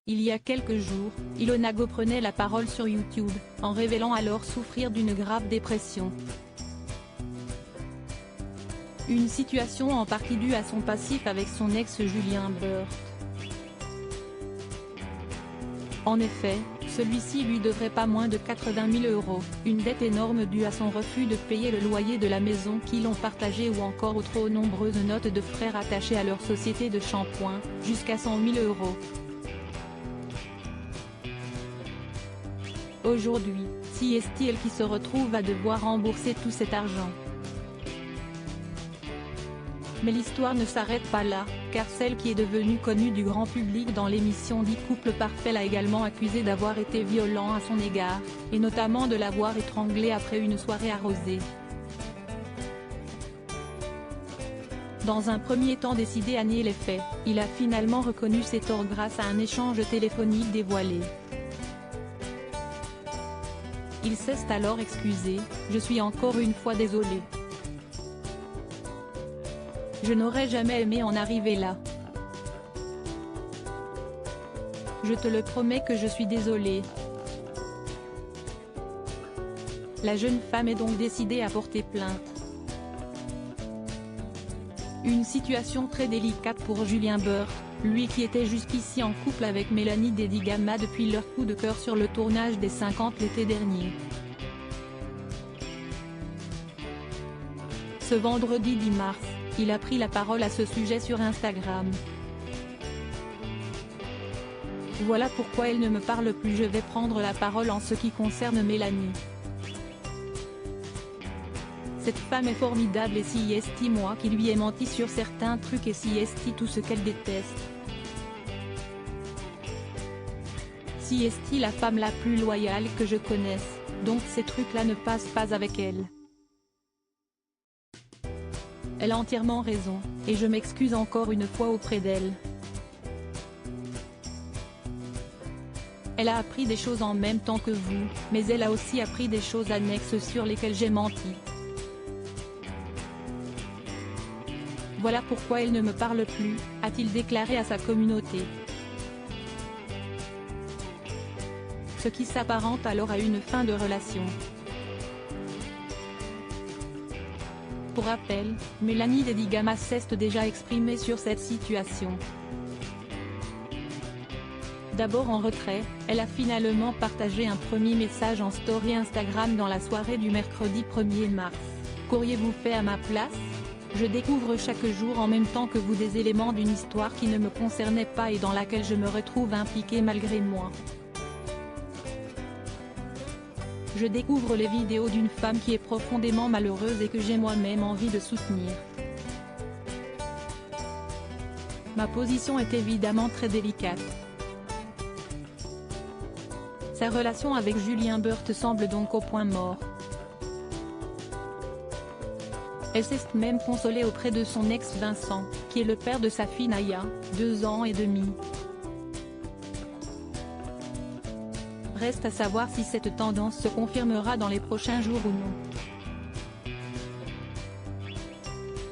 Il y a quelques jours, Ilona Go prenait la parole sur YouTube, en révélant alors souffrir d'une grave dépression. Une situation en partie due à son passif avec son ex Julien Burt. En effet, celui-ci lui devrait pas moins de 80 000 €, une dette énorme due à son refus de payer le loyer de la maison qu'ils ont partagée ou encore aux trop nombreuses notes de frais rattachées à leur société de shampoing, jusqu'à 100 000 €. Aujourd'hui, si est-il qui se retrouve à devoir rembourser tout cet argent. Mais l'histoire ne s'arrête pas là, car celle qui est devenue connue du grand public dans l'émission dit Couple Parfait l'a également accusé d'avoir été violent à son égard, et notamment de l'avoir étranglé après une soirée arrosée. Dans un premier temps décidé à nier les faits, il a finalement reconnu ses torts grâce à un échange téléphonique dévoilé. Il s'est alors excusé, « Je suis encore une fois désolé. Je n'aurais jamais aimé en arriver là. Je te le promets que je suis désolé. » La jeune femme est donc décidée à porter plainte. Une situation très délicate pour Julien Burt, lui qui était jusqu'ici en couple avec Mélanie Dedigama depuis leur coup de cœur sur le tournage des 50 l'été dernier. Ce vendredi 10 mars, il a pris la parole à ce sujet sur Instagram. Voilà pourquoi elle ne me parle plus. Je vais prendre la parole en ce qui concerne Mélanie. Cette femme est formidable et si est moi qui lui ai menti sur certains trucs et si est tout ce qu'elle déteste. Si est la femme la plus loyale que je connaisse, donc ces trucs-là ne passent pas avec elle. Elle a entièrement raison, et je m'excuse encore une fois auprès d'elle. Elle a appris des choses en même temps que vous, mais elle a aussi appris des choses annexes sur lesquelles j'ai menti. Voilà pourquoi elle ne me parle plus, a-t-il déclaré à sa communauté. Ce qui s'apparente alors à une fin de relation. Pour rappel, Mélanie Dedigama s'est déjà exprimée sur cette situation. D'abord en retrait, elle a finalement partagé un premier message en story Instagram dans la soirée du mercredi 1er mars. Qu'auriez-vous fait à ma place ? Je découvre chaque jour en même temps que vous des éléments d'une histoire qui ne me concernait pas et dans laquelle je me retrouve impliquée malgré moi. Je découvre les vidéos d'une femme qui est profondément malheureuse et que j'ai moi-même envie de soutenir. Ma position est évidemment très délicate. Sa relation avec Julien Burt semble donc au point mort. Elle s'est même consolée auprès de son ex Vincent, qui est le père de sa fille Naya, 2 ans et demi. Reste à savoir si cette tendance se confirmera dans les prochains jours ou non.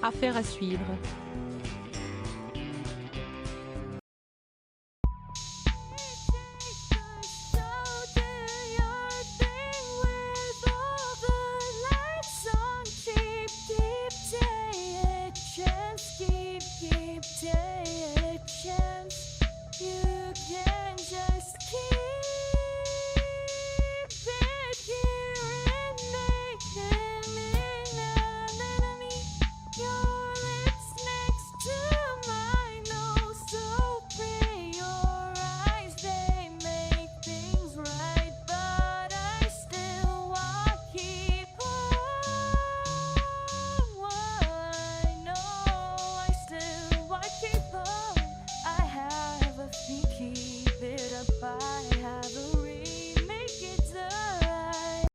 Affaire à suivre.